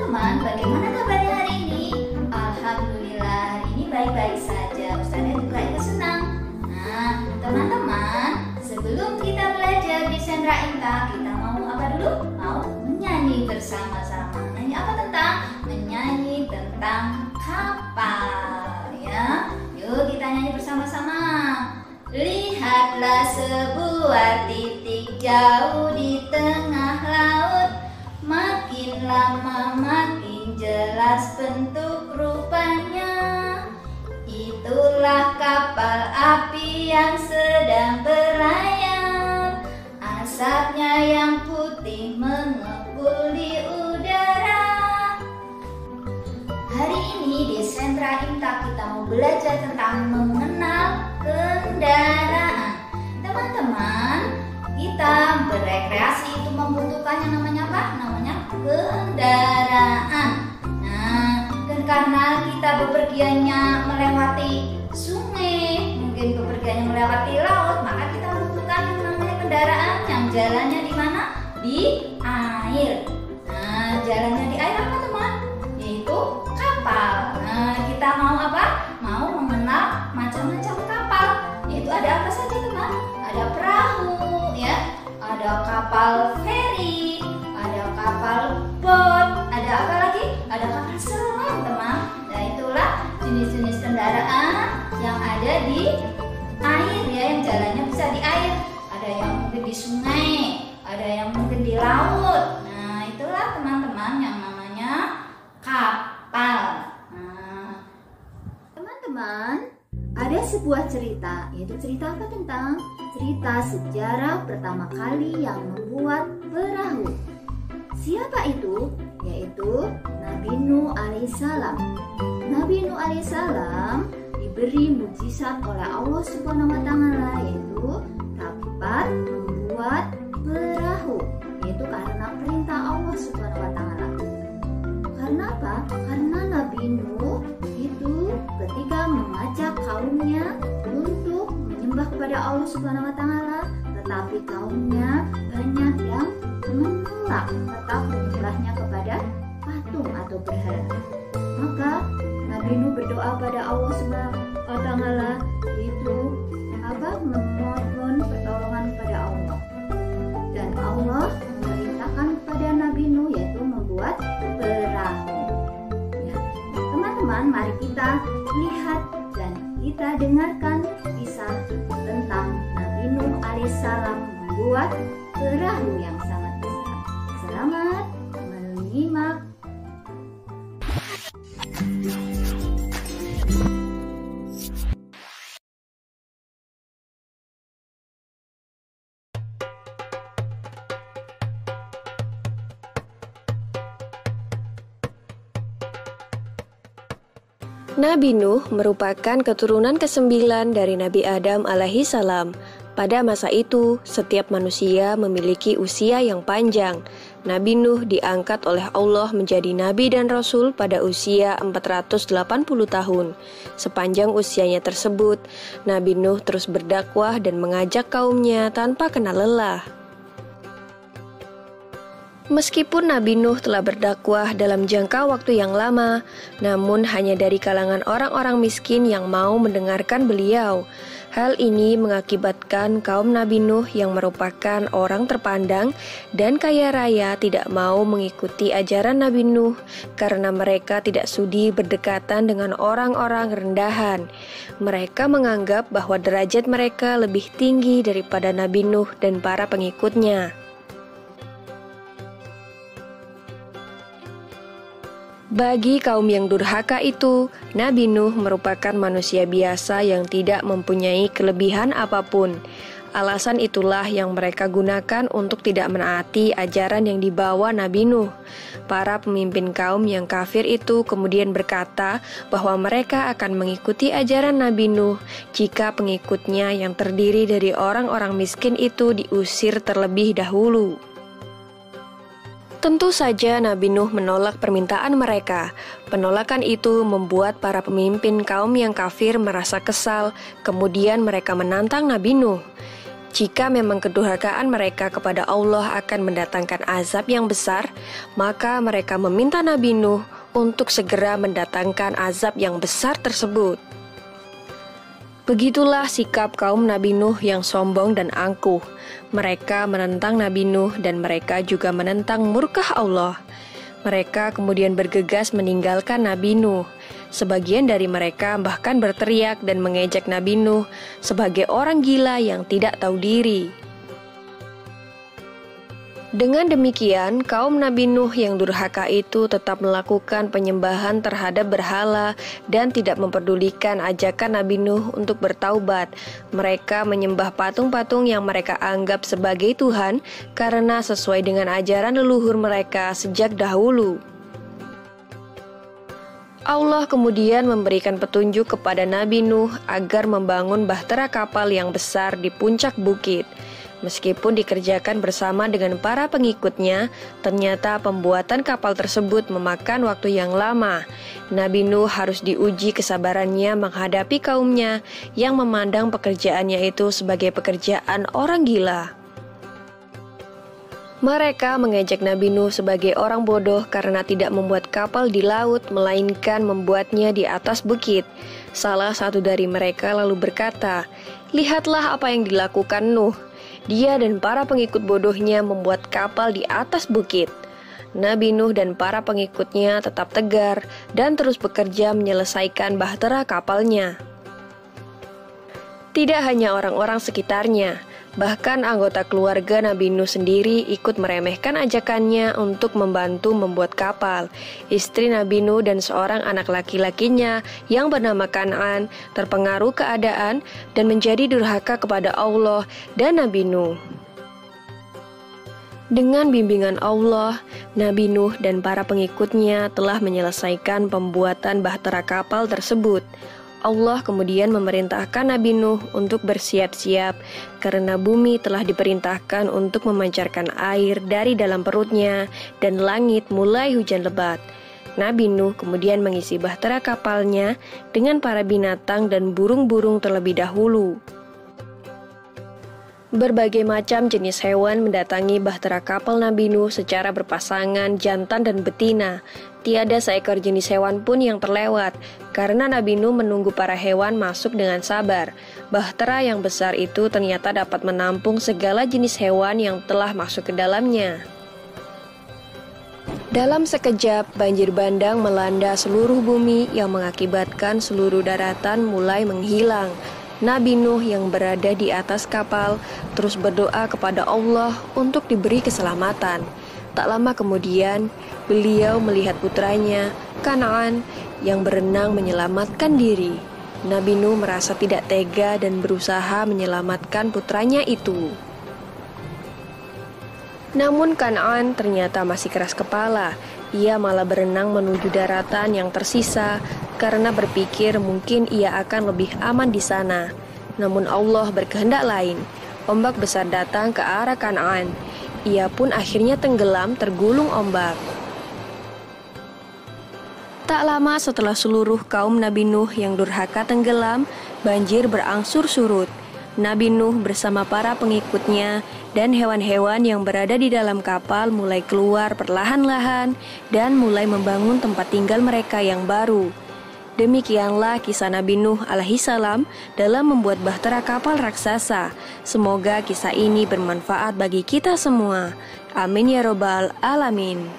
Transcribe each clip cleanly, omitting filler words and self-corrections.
Teman-teman, bagaimana kabarnya hari ini? Alhamdulillah, hari ini baik-baik saja. Ustazah juga ikut senang. Nah, teman-teman, sebelum kita belajar di Sentra Inta, kita mau apa dulu? Mau menyanyi bersama-sama. Menyanyi apa tentang? Menyanyi tentang kapal, ya. Yuk kita nyanyi bersama-sama. Lihatlah sebuah titik jauh di tengah laut. Makin lama makin jelas bentuk rupanya. Itulah kapal api yang sedang berlayar. Asapnya yang putih mengepul di udara. Hari ini di Sentra Inta kita mau belajar tentang mengenal kendaraan. Teman-teman, kita berekreasi itu membutuhkan yang namanya apa? Namanya kendaraan. Nah, dan karena kita bepergiannya melewati sungai, mungkin bepergiannya melewati laut, maka kita membutuhkan yang namanya kendaraan yang jalannya di mana? Di air. Nah, jalannya di air apa teman? Yaitu kapal. Nah, kita mau apa? Mau mengenal macam-macam kapal. Yaitu ada apa saja teman? Ada perahu, ya. Ada kapal feri, ada kapal bot, ada apa lagi? Ada kapal selam teman. Nah, itulah jenis-jenis kendaraan yang ada di air, ya, yang jalannya bisa di air. Ada yang mungkin di sungai, ada yang mungkin di laut. Nah, itulah teman-teman yang namanya kapal. Nah, teman-teman, ada sebuah cerita, yaitu cerita apa tentang? Cerita sejarah pertama kali yang membuat perahu. Siapa itu? Yaitu Nabi Nuh alaihissalam. Nabi Nuh alaihissalam diberi mukjizat oleh Allah Subhanahu wa taala, yaitu dapat membuat perahu, yaitu karena perintah Allah Subhanahu wa taala. Karena apa? Karena Nabi Nuh itu ketika mengajak kaumnya untuk menyembah kepada Allah Subhanahu wa taala, tetapi kaumnya banyak yang menolak, tetap menyembahnya kepada patung atau berhala. Maka Nabi Nuh berdoa pada Allah Subhanahu wa taala, itu memohon pertolongan kepada Allah. Dan Allah memerintahkan kepada Nabi Nuh yaitu membuat perahu. Ya. Teman-teman, mari kita lihat dan kita dengarkan kisah tentang Nabi Nuh alaihissalam membuat perahu yang sangat besar. Selamat menyimak. Nabi Nuh merupakan keturunan ke-9 dari Nabi Adam alaihi salam. Pada masa itu, setiap manusia memiliki usia yang panjang. Nabi Nuh diangkat oleh Allah menjadi nabi dan rasul pada usia 480 tahun. Sepanjang usianya tersebut, Nabi Nuh terus berdakwah dan mengajak kaumnya tanpa kenal lelah. Meskipun Nabi Nuh telah berdakwah dalam jangka waktu yang lama, namun hanya dari kalangan orang-orang miskin yang mau mendengarkan beliau. Hal ini mengakibatkan kaum Nabi Nuh yang merupakan orang terpandang dan kaya raya tidak mau mengikuti ajaran Nabi Nuh karena mereka tidak sudi berdekatan dengan orang-orang rendahan. Mereka menganggap bahwa derajat mereka lebih tinggi daripada Nabi Nuh dan para pengikutnya. Bagi kaum yang durhaka itu, Nabi Nuh merupakan manusia biasa yang tidak mempunyai kelebihan apapun. Alasan itulah yang mereka gunakan untuk tidak menaati ajaran yang dibawa Nabi Nuh. Para pemimpin kaum yang kafir itu kemudian berkata bahwa mereka akan mengikuti ajaran Nabi Nuh jika pengikutnya yang terdiri dari orang-orang miskin itu diusir terlebih dahulu. Tentu saja Nabi Nuh menolak permintaan mereka. Penolakan itu membuat para pemimpin kaum yang kafir merasa kesal, kemudian mereka menantang Nabi Nuh. Jika memang kedurhakaan mereka kepada Allah akan mendatangkan azab yang besar, maka mereka meminta Nabi Nuh untuk segera mendatangkan azab yang besar tersebut. Begitulah sikap kaum Nabi Nuh yang sombong dan angkuh. Mereka menentang Nabi Nuh dan mereka juga menentang murka Allah. Mereka kemudian bergegas meninggalkan Nabi Nuh. Sebagian dari mereka bahkan berteriak dan mengejek Nabi Nuh sebagai orang gila yang tidak tahu diri. Dengan demikian, kaum Nabi Nuh yang durhaka itu tetap melakukan penyembahan terhadap berhala dan tidak memperdulikan ajakan Nabi Nuh untuk bertaubat. Mereka menyembah patung-patung yang mereka anggap sebagai Tuhan karena sesuai dengan ajaran leluhur mereka sejak dahulu. Allah kemudian memberikan petunjuk kepada Nabi Nuh agar membangun bahtera kapal yang besar di puncak bukit. Meskipun dikerjakan bersama dengan para pengikutnya, ternyata pembuatan kapal tersebut memakan waktu yang lama. Nabi Nuh harus diuji kesabarannya menghadapi kaumnya yang memandang pekerjaannya itu sebagai pekerjaan orang gila. Mereka mengejek Nabi Nuh sebagai orang bodoh karena tidak membuat kapal di laut, melainkan membuatnya di atas bukit. Salah satu dari mereka lalu berkata, "Lihatlah apa yang dilakukan Nuh. Dia dan para pengikut bodohnya membuat kapal di atas bukit." Nabi Nuh dan para pengikutnya tetap tegar dan terus bekerja menyelesaikan bahtera kapalnya. Tidak hanya orang-orang sekitarnya, bahkan anggota keluarga Nabi Nuh sendiri ikut meremehkan ajakannya untuk membantu membuat kapal. Istri Nabi Nuh dan seorang anak laki-lakinya yang bernama Kan'an terpengaruh keadaan dan menjadi durhaka kepada Allah dan Nabi Nuh. Dengan bimbingan Allah, Nabi Nuh dan para pengikutnya telah menyelesaikan pembuatan bahtera kapal tersebut. Allah kemudian memerintahkan Nabi Nuh untuk bersiap-siap karena bumi telah diperintahkan untuk memancarkan air dari dalam perutnya dan langit mulai hujan lebat. Nabi Nuh kemudian mengisi bahtera kapalnya dengan para binatang dan burung-burung terlebih dahulu. Berbagai macam jenis hewan mendatangi bahtera kapal Nabi Nuh secara berpasangan jantan dan betina. Tiada seekor jenis hewan pun yang terlewat, karena Nabi Nuh menunggu para hewan masuk dengan sabar. Bahtera yang besar itu ternyata dapat menampung segala jenis hewan yang telah masuk ke dalamnya. Dalam sekejap, banjir bandang melanda seluruh bumi yang mengakibatkan seluruh daratan mulai menghilang. Nabi Nuh yang berada di atas kapal terus berdoa kepada Allah untuk diberi keselamatan. Tak lama kemudian, beliau melihat putranya, Kan'an, yang berenang menyelamatkan diri. Nabi Nuh merasa tidak tega dan berusaha menyelamatkan putranya itu. Namun Kan'an ternyata masih keras kepala. Ia malah berenang menuju daratan yang tersisa karena berpikir mungkin ia akan lebih aman di sana. Namun Allah berkehendak lain. Ombak besar datang ke arah Kan'an. Ia pun akhirnya tenggelam tergulung ombak. Tak lama setelah seluruh kaum Nabi Nuh yang durhaka tenggelam, banjir berangsur surut. Nabi Nuh bersama para pengikutnya dan hewan-hewan yang berada di dalam kapal mulai keluar perlahan-lahan dan mulai membangun tempat tinggal mereka yang baru. Demikianlah kisah Nabi Nuh alaihissalam dalam membuat bahtera kapal raksasa. Semoga kisah ini bermanfaat bagi kita semua. Amin ya robbal alamin.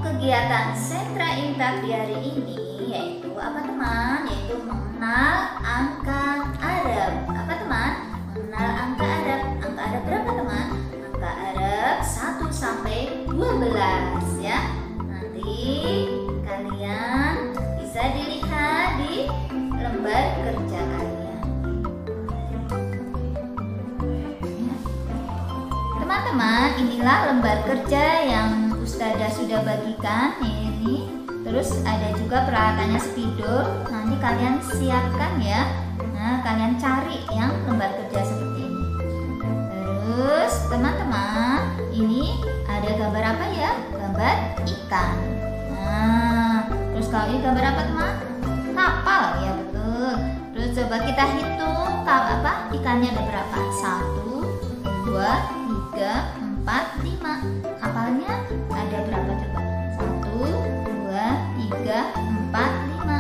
Kegiatan sentra intak di hari ini yaitu apa teman? Yaitu mengenal angka Arab. Apa teman? Mengenal angka Arab. Angka Arab berapa teman? Angka Arab 1 sampai 12 ya. Nanti kalian bisa dilihat di lembar kerja kalian. Teman-teman, inilah lembar kerja yang Ustazah sudah bagikan ini. Terus ada juga peralatannya spidol. Nanti kalian siapkan ya. Nah, kalian cari yang lembar kerja seperti ini. Terus teman-teman, ini ada gambar apa ya? Gambar ikan. Nah, terus kalau ini gambar apa teman? Kapal, ya betul. Terus coba kita hitung ikannya ada berapa? 1, 2, 3, 4, 5. Kapalnya ada berapa coba? 1, 2, 3, 4, 5.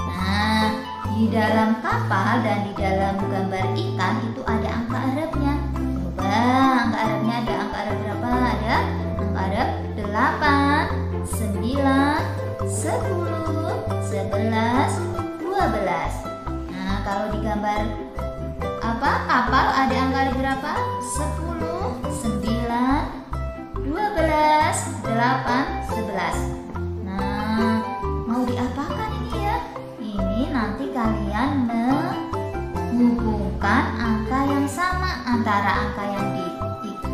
Nah, di dalam kapal dan di dalam gambar ikan itu ada angka Arabnya. Coba angka Arabnya ada angka Arab berapa? Ada angka Arab 8, 9, 10, 11, 12. Nah, kalau di gambar kapal ada angka Arab berapa? 10, 9, 12, 8, 11. Nah, mau diapakan ini ya? Ini nanti kalian menghubungkan angka yang sama antara angka yang di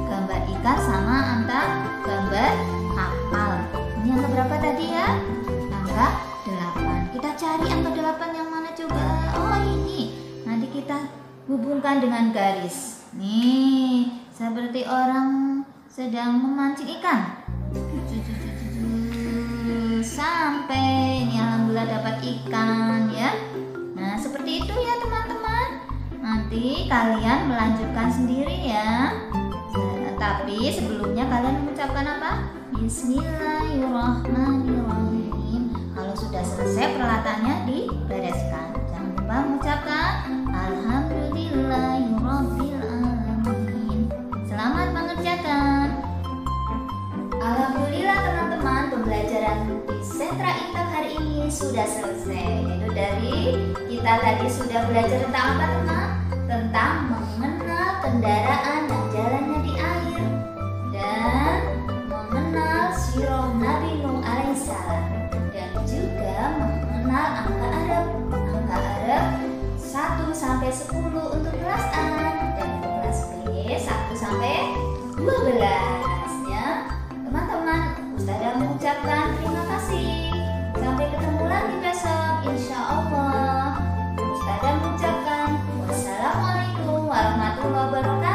gambar ikan sama antara gambar kapal. Ini angka berapa tadi ya? Angka 8. Kita cari angka 8 yang mana coba? Oh, ini. Nanti kita hubungkan dengan garis. Nih, seperti orang sedang memancing ikan. Sampai ini alhamdulillah dapat ikan ya. Nah, seperti itu ya teman-teman. Nanti kalian melanjutkan sendiri ya. Tapi sebelumnya kalian mengucapkan apa? Bismillahirrahmanirrahim. Kalau sudah selesai peralatannya dibereskan. Jangan lupa mengucapkan Alhamdulillahirrabbilalamin. Selamat mengerjakan. Alhamdulillah teman-teman, pembelajaran di Sentra Intak hari ini sudah selesai. Itu dari kita tadi sudah belajar tentang apa teman? Tentang mengenal kendaraan yang jalannya di air dan mengenal sirah Nabi Nuh alaihissalam dan juga mengenal angka Arab. Angka Arab 1 sampai 10 untuk kelas A dan untuk kelas B 1 sampai 12 ya. Teman-teman, Ustazah mengucapkan terima kasih. Sampai ketemu lagi besok, insya Allah. Ustazah mengucapkan wassalamualaikum warahmatullahi wabarakatuh.